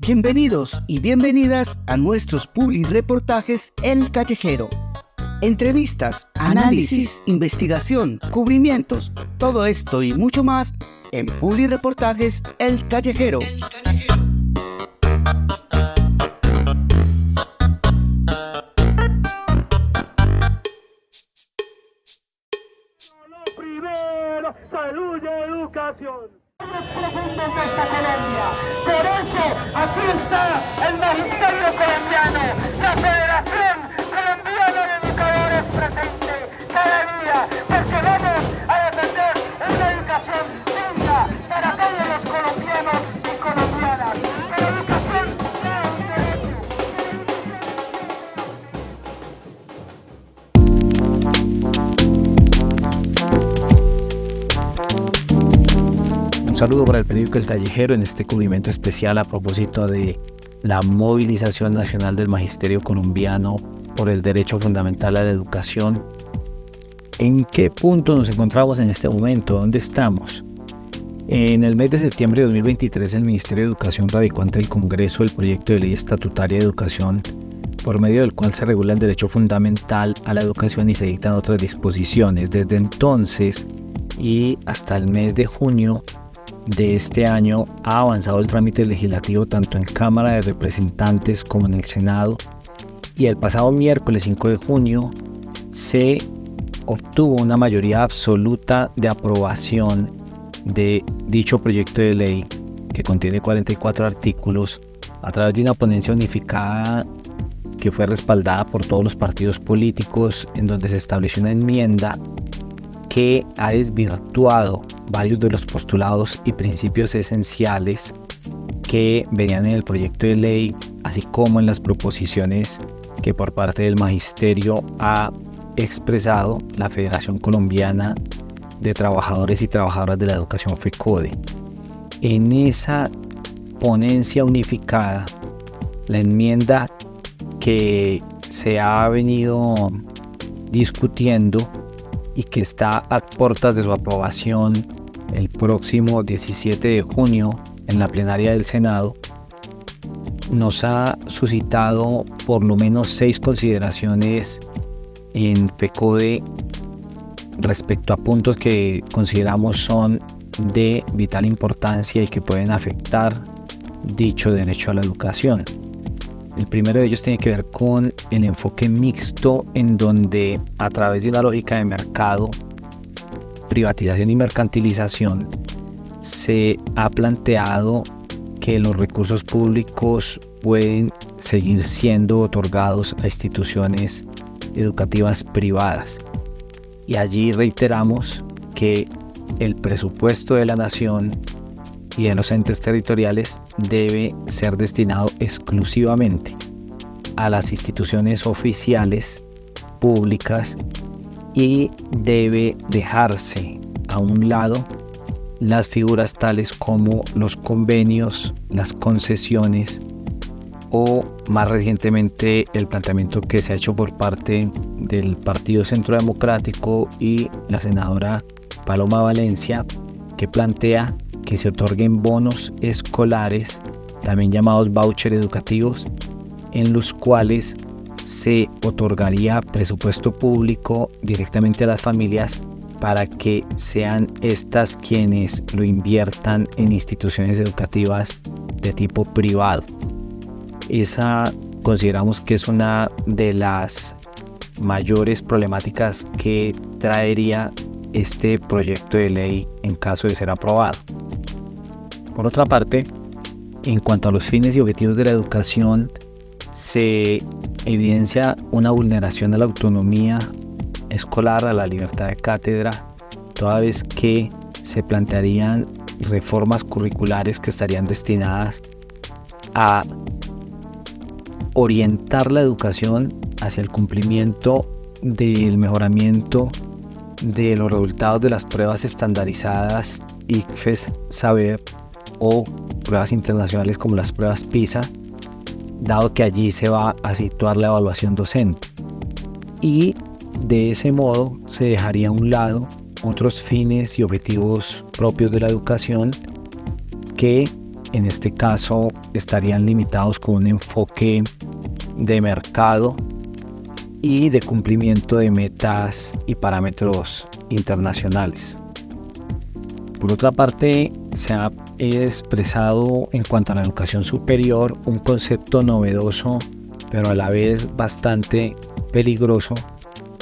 Bienvenidos y bienvenidas a nuestros publireportajes El Callejero. Entrevistas, análisis, investigación, cubrimientos, todo esto y mucho más en publireportajes El Callejero. Lo primero, salud y educación. Profundos de esta Colombia. Por eso, aquí está el magisterio colombiano, la Federación Colombiana de Educadores presente cada día, porque vamos a defender una educación digna para todos los colombianos y colombianas. La educación sea un derecho. Un saludo para el periódico El Callejero en este cubrimiento especial a propósito de la movilización nacional del magisterio colombiano por el derecho fundamental a la educación. ¿En qué punto nos encontramos en este momento? ¿Dónde estamos? En el mes de septiembre de 2023 el Ministerio de Educación radicó ante el Congreso el proyecto de ley estatutaria de educación por medio del cual se regula el derecho fundamental a la educación y se dictan otras disposiciones. Desde entonces y hasta el mes de junio de este año ha avanzado el trámite legislativo tanto en Cámara de Representantes como en el Senado, y el pasado miércoles 5 de junio se obtuvo una mayoría absoluta de aprobación de dicho proyecto de ley, que contiene 44 artículos, a través de una ponencia unificada que fue respaldada por todos los partidos políticos, en donde se estableció una enmienda que ha desvirtuado varios de los postulados y principios esenciales que venían en el proyecto de ley, así como en las proposiciones que por parte del Magisterio ha expresado la Federación Colombiana de Trabajadores y Trabajadoras de la Educación FECODE. En esa ponencia unificada, la enmienda que se ha venido discutiendo y que está a puertas de su aprobación el próximo 17 de junio en la plenaria del Senado, nos ha suscitado por lo menos 6 consideraciones en FECODE respecto a puntos que consideramos son de vital importancia y que pueden afectar dicho derecho a la educación. El primero de ellos tiene que ver con el enfoque mixto, en donde a través de una lógica de mercado, privatización y mercantilización, se ha planteado que los recursos públicos pueden seguir siendo otorgados a instituciones educativas privadas. Y allí reiteramos que el presupuesto de la nación y de los entes territoriales debe ser destinado exclusivamente a las instituciones oficiales públicas y debe dejarse a un lado las figuras tales como los convenios, las concesiones o más recientemente el planteamiento que se ha hecho por parte del Partido Centro Democrático y la senadora Paloma Valencia, que plantea que se otorguen bonos escolares, también llamados voucher educativos, en los cuales se otorgaría presupuesto público directamente a las familias para que sean estas quienes lo inviertan en instituciones educativas de tipo privado. Esa consideramos que es una de las mayores problemáticas que traería este proyecto de ley en caso de ser aprobado. Por otra parte, en cuanto a los fines y objetivos de la educación, se evidencia una vulneración a la autonomía escolar, a la libertad de cátedra, toda vez que se plantearían reformas curriculares que estarían destinadas a orientar la educación hacia el cumplimiento del mejoramiento de los resultados de las pruebas estandarizadas ICFES Saber o pruebas internacionales como las pruebas PISA, dado que allí se va a situar la evaluación docente. Y de ese modo se dejaría a un lado otros fines y objetivos propios de la educación que en este caso estarían limitados con un enfoque de mercado y de cumplimiento de metas y parámetros internacionales. Por otra parte, se ha expresado en cuanto a la educación superior un concepto novedoso, pero a la vez bastante peligroso,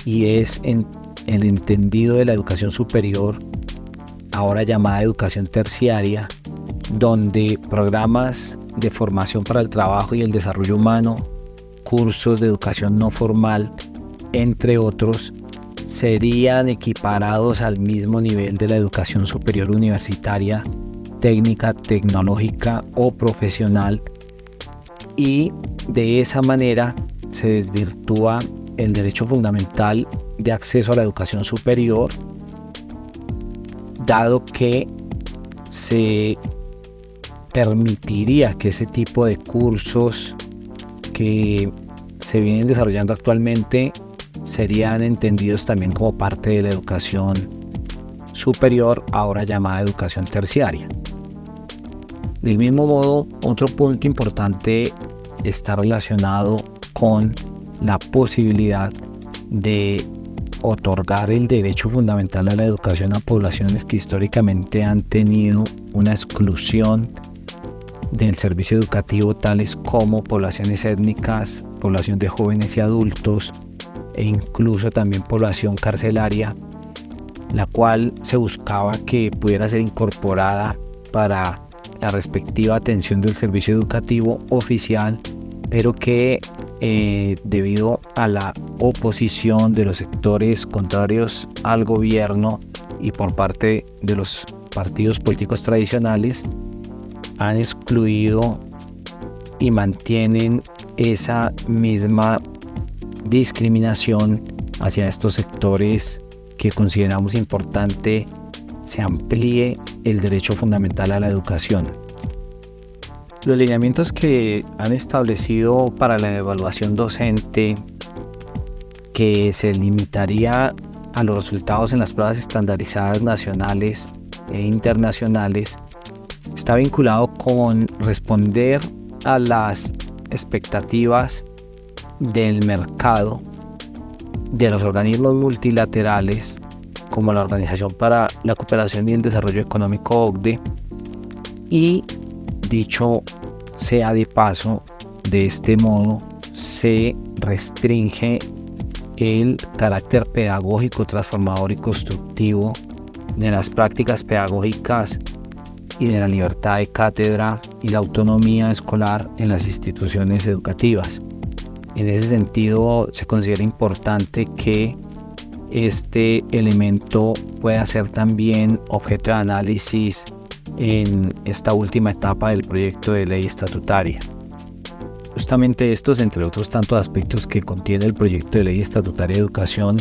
y es en el entendido de la educación superior, ahora llamada educación terciaria, donde programas de formación para el trabajo y el desarrollo humano, cursos de educación no formal, entre otros, serían equiparados al mismo nivel de la educación superior universitaria, técnica, tecnológica o profesional, y de esa manera se desvirtúa el derecho fundamental de acceso a la educación superior, dado que se permitiría que ese tipo de cursos que se vienen desarrollando actualmente serían entendidos también como parte de la educación superior, ahora llamada educación terciaria. Del mismo modo, otro punto importante está relacionado con la posibilidad de otorgar el derecho fundamental a la educación a poblaciones que históricamente han tenido una exclusión del servicio educativo, tales como poblaciones étnicas, población de jóvenes y adultos, e incluso también población carcelaria, la cual se buscaba que pudiera ser incorporada para la respectiva atención del servicio educativo oficial, pero que debido a la oposición de los sectores contrarios al gobierno y por parte de los partidos políticos tradicionales, han excluido y mantienen esa misma discriminación hacia estos sectores, que consideramos importante se amplíe el derecho fundamental a la educación. Los lineamientos que han establecido para la evaluación docente, que se limitaría a los resultados en las pruebas estandarizadas nacionales e internacionales, está vinculado con responder a las expectativas del mercado, de los organismos multilaterales como la Organización para la Cooperación y el Desarrollo Económico, OCDE, y dicho sea de paso, de este modo se restringe el carácter pedagógico, transformador y constructivo de las prácticas pedagógicas y de la libertad de cátedra y la autonomía escolar en las instituciones educativas. En ese sentido, se considera importante que este elemento pueda ser también objeto de análisis en esta última etapa del proyecto de ley estatutaria. Justamente estos, entre otros tantos aspectos que contiene el proyecto de ley estatutaria de educación,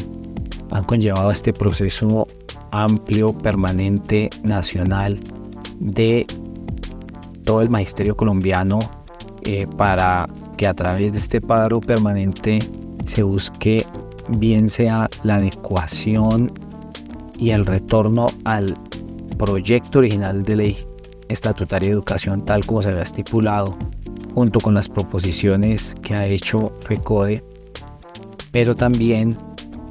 han conllevado este proceso amplio, permanente, nacional de todo el magisterio colombiano, para que a través de este paro permanente se busque bien sea la adecuación y el retorno al proyecto original de ley estatutaria de educación tal como se había estipulado, junto con las proposiciones que ha hecho FECODE, pero también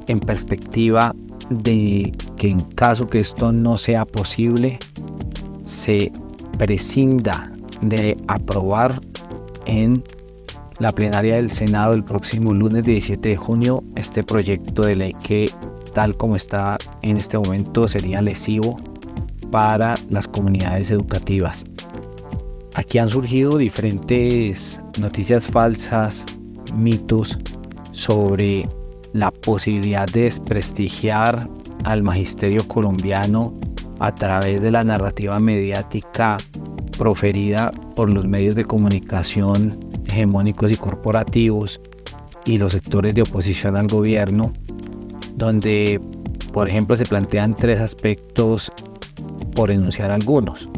en perspectiva de que en caso que esto no sea posible, se prescinda de aprobar en la plenaria del Senado el próximo lunes 17 de junio este proyecto de ley que, tal como está en este momento, sería lesivo para las comunidades educativas. Aquí han surgido diferentes noticias falsas, mitos sobre la posibilidad de desprestigiar al magisterio colombiano a través de la narrativa mediática proferida por los medios de comunicación hegemónicos y corporativos y los sectores de oposición al gobierno, donde, por ejemplo, se plantean tres aspectos, por enunciar algunos.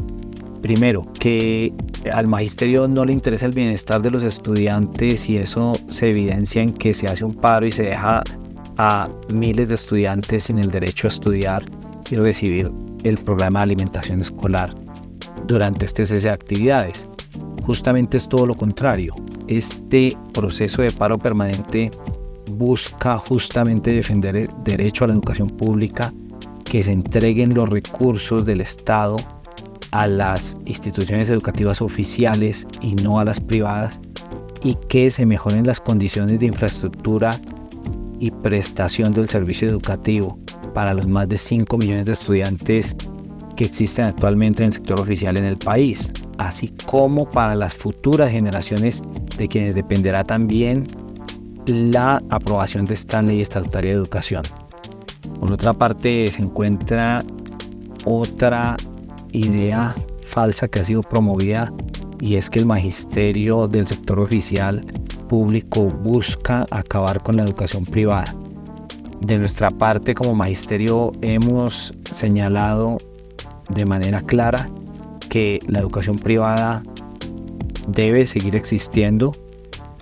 Primero, que al magisterio no le interesa el bienestar de los estudiantes, y eso se evidencia en que se hace un paro y se deja a miles de estudiantes sin el derecho a estudiar y recibir el programa de alimentación escolar. durante este cese de actividades. Justamente es todo lo contrario. Este proceso de paro permanente busca justamente defender el derecho a la educación pública, que se entreguen los recursos del Estado a las instituciones educativas oficiales y no a las privadas, y que se mejoren las condiciones de infraestructura y prestación del servicio educativo para los más de 5 millones de estudiantes que existen actualmente en el sector oficial en el país, así como para las futuras generaciones de quienes dependerá también la aprobación de esta ley estatutaria de educación. Por otra parte, se encuentra otra idea falsa que ha sido promovida, y es que el magisterio del sector oficial público busca acabar con la educación privada. De nuestra parte, como magisterio, hemos señalado de manera clara que la educación privada debe seguir existiendo,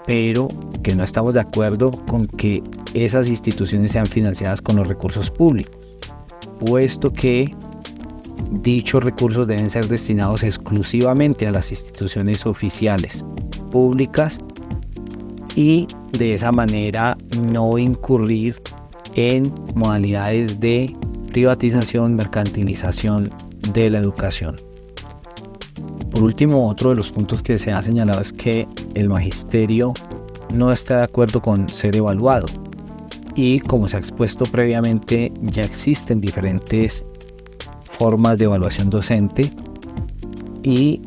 pero que no estamos de acuerdo con que esas instituciones sean financiadas con los recursos públicos, puesto que dichos recursos deben ser destinados exclusivamente a las instituciones oficiales públicas y de esa manera no incurrir en modalidades de privatización, mercantilización de la educación. Por último, otro de los puntos que se ha señalado es que el magisterio no está de acuerdo con ser evaluado, y como se ha expuesto previamente, ya existen diferentes formas de evaluación docente, y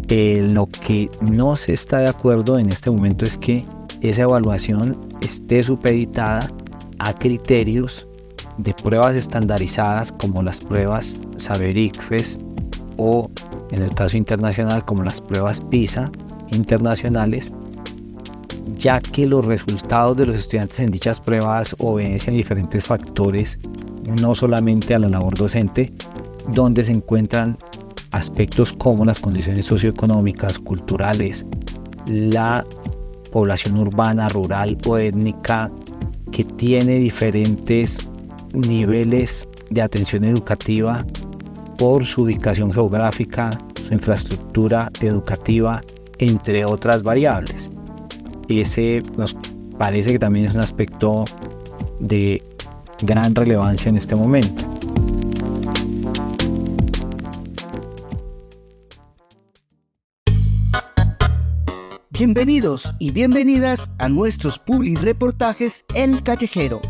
lo que no se está de acuerdo en este momento es que esa evaluación esté supeditada a criterios de pruebas estandarizadas como las pruebas Saber-ICFES, o en el caso internacional como las pruebas PISA internacionales, ya que los resultados de los estudiantes en dichas pruebas obedecen a diferentes factores, no solamente a la labor docente, donde se encuentran aspectos como las condiciones socioeconómicas, culturales, la población urbana, rural o étnica, que tiene diferentes niveles de atención educativa por su ubicación geográfica, su infraestructura educativa, entre otras variables. Ese nos parece que también es un aspecto de gran relevancia en este momento. Bienvenidos y bienvenidas a nuestros publireportajes El Callejero.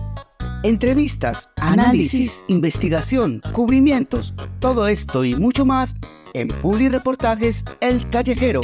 Entrevistas, análisis, investigación, cubrimientos, todo esto y mucho más en Publireportajes El Callejero.